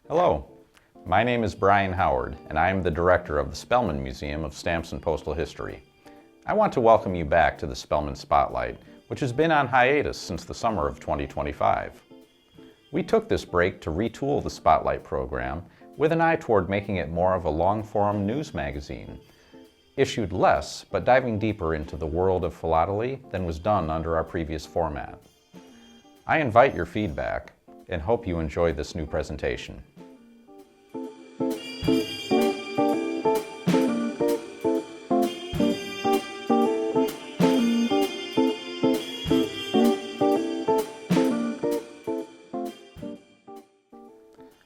Hello, my name is Brian Howard, and I am the director of the Spellman Museum of Stamps and Postal History. I want to welcome you back to the Spellman Spotlight, which has been on hiatus since the summer of 2025. We took this break to retool the Spotlight program with an eye toward making it more of a long-form news magazine, issued less but diving deeper into the world of philately than was done under our previous format. I invite your feedback and hope you enjoy this new presentation.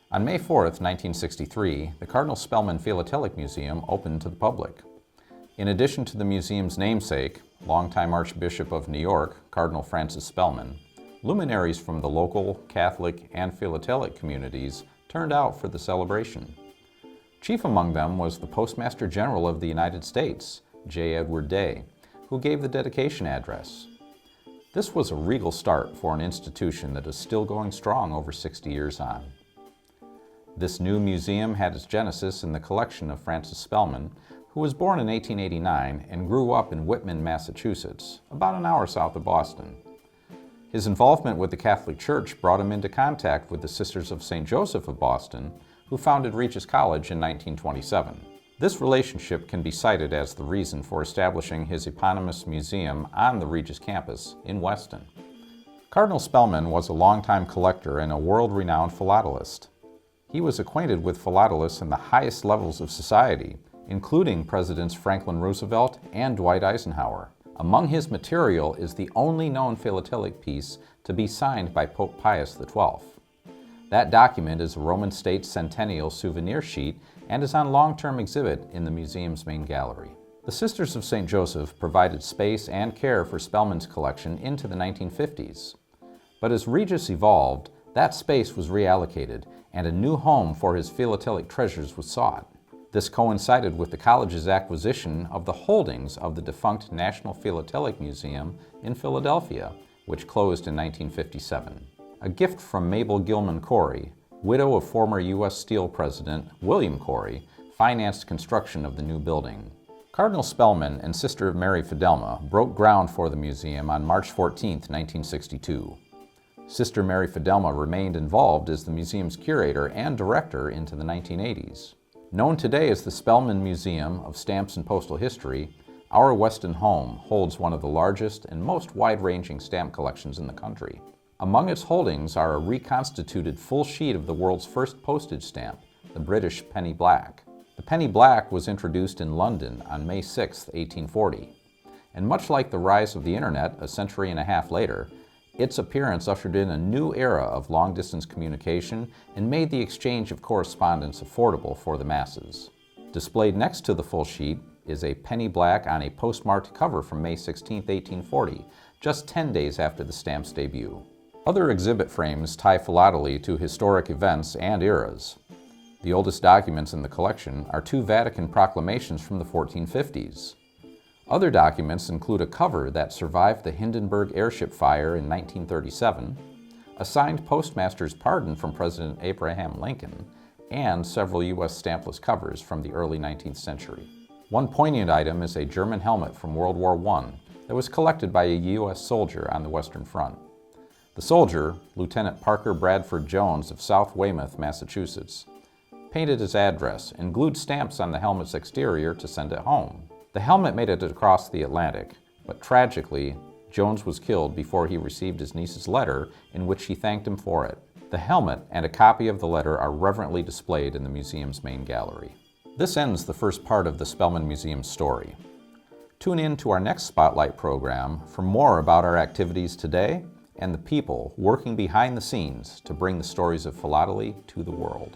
On May 4th, 1963, the Cardinal Spellman Philatelic Museum opened to the public. In addition to the museum's namesake, longtime Archbishop of New York, Cardinal Francis Spellman, luminaries from the local, Catholic, and philatelic communities turned out for the celebration. Chief among them was the Postmaster General of the United States, J. Edward Day, who gave the dedication address. This was a regal start for an institution that is still going strong over 60 years on. This new museum had its genesis in the collection of Francis Spellman, who was born in 1889 and grew up in Whitman, Massachusetts, about an hour south of Boston. His involvement with the Catholic Church brought him into contact with the Sisters of St. Joseph of Boston, who founded Regis College in 1927. This relationship can be cited as the reason for establishing his eponymous museum on the Regis campus in Weston. Cardinal Spellman was a longtime collector and a world-renowned philatelist. He was acquainted with philatelists in the highest levels of society, including Presidents Franklin Roosevelt and Dwight Eisenhower. Among his material is the only known philatelic piece to be signed by Pope Pius XII. That document is a Roman State Centennial souvenir sheet and is on long-term exhibit in the museum's main gallery. The Sisters of St. Joseph provided space and care for Spellman's collection into the 1950s. But as Regis evolved, that space was reallocated and a new home for his philatelic treasures was sought. This coincided with the college's acquisition of the holdings of the defunct National Philatelic Museum in Philadelphia, which closed in 1957. A gift from Mabel Gilman Corey, widow of former U.S. Steel President William Corey, financed construction of the new building. Cardinal Spellman and Sister Mary Fidelma broke ground for the museum on March 14, 1962. Sister Mary Fidelma remained involved as the museum's curator and director into the 1980s. Known today as the Spellman Museum of Stamps and Postal History, our Weston home holds one of the largest and most wide-ranging stamp collections in the country. Among its holdings are a reconstituted full sheet of the world's first postage stamp, the British penny black. The penny black was introduced in London on May 6, 1840, and much like the rise of the internet a century and a half later, its appearance ushered in a new era of long-distance communication and made the exchange of correspondence affordable for the masses. Displayed next to the full sheet is a penny black on a postmarked cover from May 16, 1840, just 10 days after the stamp's debut. Other exhibit frames tie philately to historic events and eras. The oldest documents in the collection are two Vatican proclamations from the 1450s. Other documents include a cover that survived the Hindenburg airship fire in 1937, a signed postmaster's pardon from President Abraham Lincoln, and several U.S. stampless covers from the early 19th century. One poignant item is a German helmet from World War I that was collected by a U.S. soldier on the Western Front. The soldier, Lieutenant Parker Bradford Jones of South Weymouth, Massachusetts, painted his address and glued stamps on the helmet's exterior to send it home. The helmet made it across the Atlantic, but tragically, Jones was killed before he received his niece's letter in which she thanked him for it. The helmet and a copy of the letter are reverently displayed in the museum's main gallery. This ends the first part of the Spellman Museum's story. Tune in to our next Spotlight program for more about our activities today and the people working behind the scenes to bring the stories of philately to the world.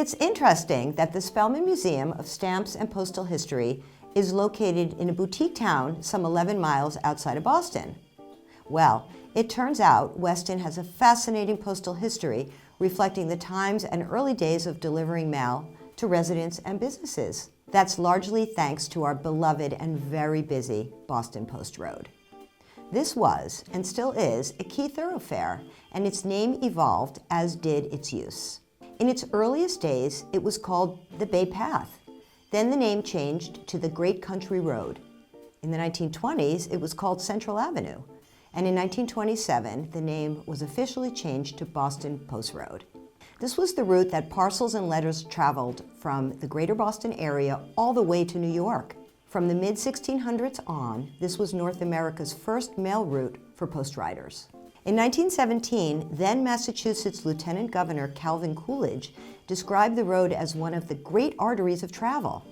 It's interesting that the Spellman Museum of Stamps and Postal History is located in a boutique town some 11 miles outside of Boston. Well, it turns out Weston has a fascinating postal history reflecting the times and early days of delivering mail to residents and businesses. That's largely thanks to our beloved and very busy Boston Post Road. This was, and still is, a key thoroughfare, and its name evolved, as did its use. In its earliest days, it was called the Bay Path. Then the name changed to the Great Country Road. In the 1920s, it was called Central Avenue. And in 1927, the name was officially changed to Boston Post Road. This was the route that parcels and letters traveled from the greater Boston area all the way to New York. From the mid-1600s on, this was North America's first mail route for post riders. In 1917, then Massachusetts Lieutenant Governor Calvin Coolidge described the road as one of the great arteries of travel.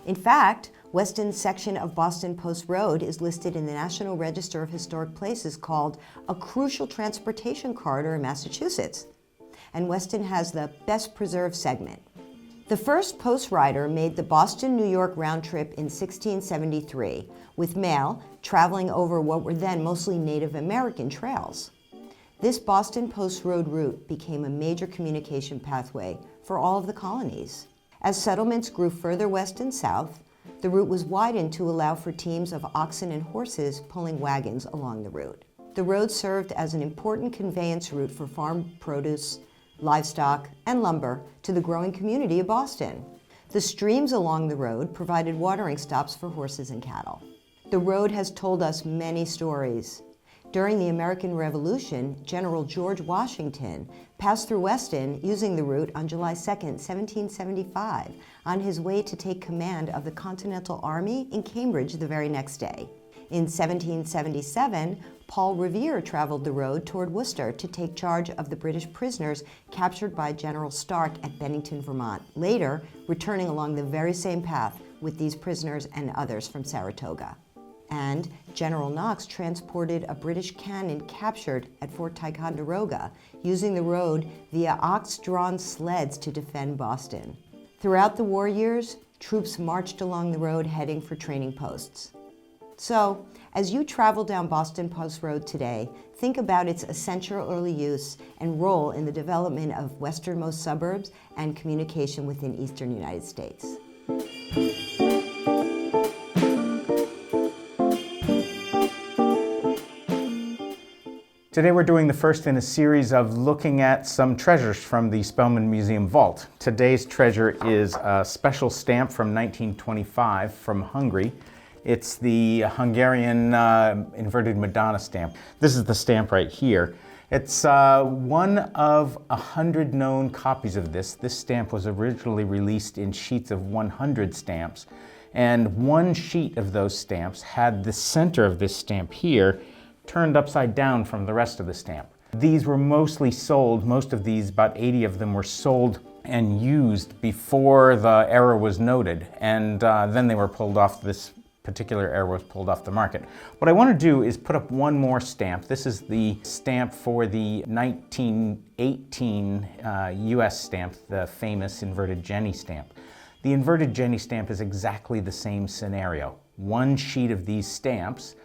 In fact, Weston's section of Boston Post Road is listed in the National Register of Historic Places called a crucial transportation corridor in Massachusetts. And Weston has the best preserved segment. The first post rider made the Boston-New York round trip in 1673, with mail traveling over what were then mostly Native American trails. This Boston Post Road route became a major communication pathway for all of the colonies. As settlements grew further west and south, the route was widened to allow for teams of oxen and horses pulling wagons along the route. The road served as an important conveyance route for farm produce, livestock, and lumber to the growing community of Boston. The streams along the road provided watering stops for horses and cattle. The road has told us many stories. During the American Revolution, General George Washington passed through Weston using the route on July 2, 1775, on his way to take command of the Continental Army in Cambridge the very next day. In 1777, Paul Revere traveled the road toward Worcester to take charge of the British prisoners captured by General Stark at Bennington, Vermont, later returning along the very same path with these prisoners and others from Saratoga. And General Knox transported a British cannon captured at Fort Ticonderoga, using the road via ox-drawn sleds to defend Boston. Throughout the war years, troops marched along the road heading for training posts. So, as you travel down Boston Post Road today, think about its essential early use and role in the development of westernmost suburbs and communication within eastern United States. Today we're doing the first in a series of looking at some treasures from the Spellman Museum vault. Today's treasure is a special stamp from 1925 from Hungary. It's the Hungarian inverted Madonna stamp. This is the stamp right here. It's one of 100 known copies of this. This stamp was originally released in sheets of 100 stamps, and one sheet of those stamps had the center of this stamp here turned upside down from the rest of the stamp. These were mostly sold, most of these, about 80 of them, were sold and used before the error was noted, and then they were pulled off. This particular error was pulled off the market. What I want to do is put up one more stamp. This is the stamp for the 1918 US stamp, the famous inverted Jenny stamp. The inverted Jenny stamp is exactly the same scenario. One sheet of these stamps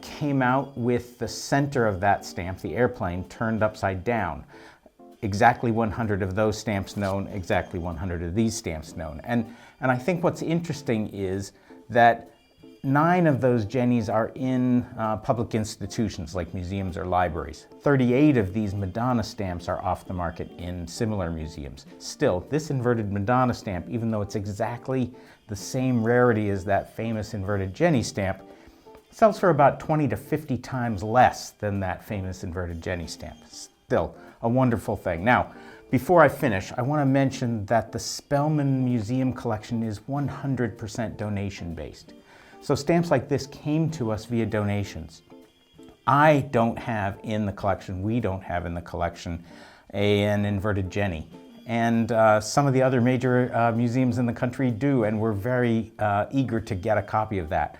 came out with the center of that stamp, the airplane, turned upside down. Exactly 100 of those stamps known, exactly 100 of these stamps known. And I think what's interesting is that 9 of those Jennies are in public institutions like museums or libraries. 38 of these Madonna stamps are off the market in similar museums. Still, this inverted Madonna stamp, even though it's exactly the same rarity as that famous inverted Jenny stamp, sells for about 20 to 50 times less than that famous inverted Jenny stamp. Still, a wonderful thing. Now, before I finish, I want to mention that the Spellman Museum collection is 100% donation-based. So stamps like this came to us via donations. I don't have in the collection, we don't have in the collection, an inverted Jenny. And some of the other major museums in the country do, and we're very eager to get a copy of that.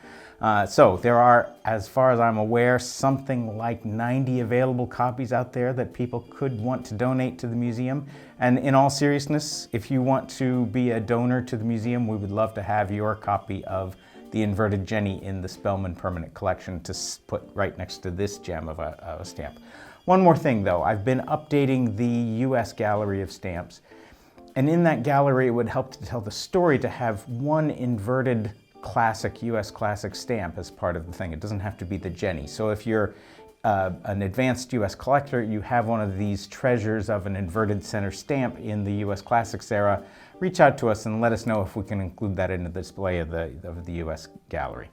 So there are, as far as I'm aware, something like 90 available copies out there that people could want to donate to the museum. And in all seriousness, if you want to be a donor to the museum, we would love to have your copy of the inverted Jenny in the Spellman Permanent Collection to put right next to this gem of a stamp. One more thing though, I've been updating the US Gallery of Stamps, And in that gallery, it would help to tell the story to have one inverted classic, US classic stamp as part of the thing. It doesn't have to be the Jenny. So if you're an advanced US collector, you have one of these treasures of an inverted center stamp in the US Classics era, reach out to us and let us know if we can include that in the display of the US gallery.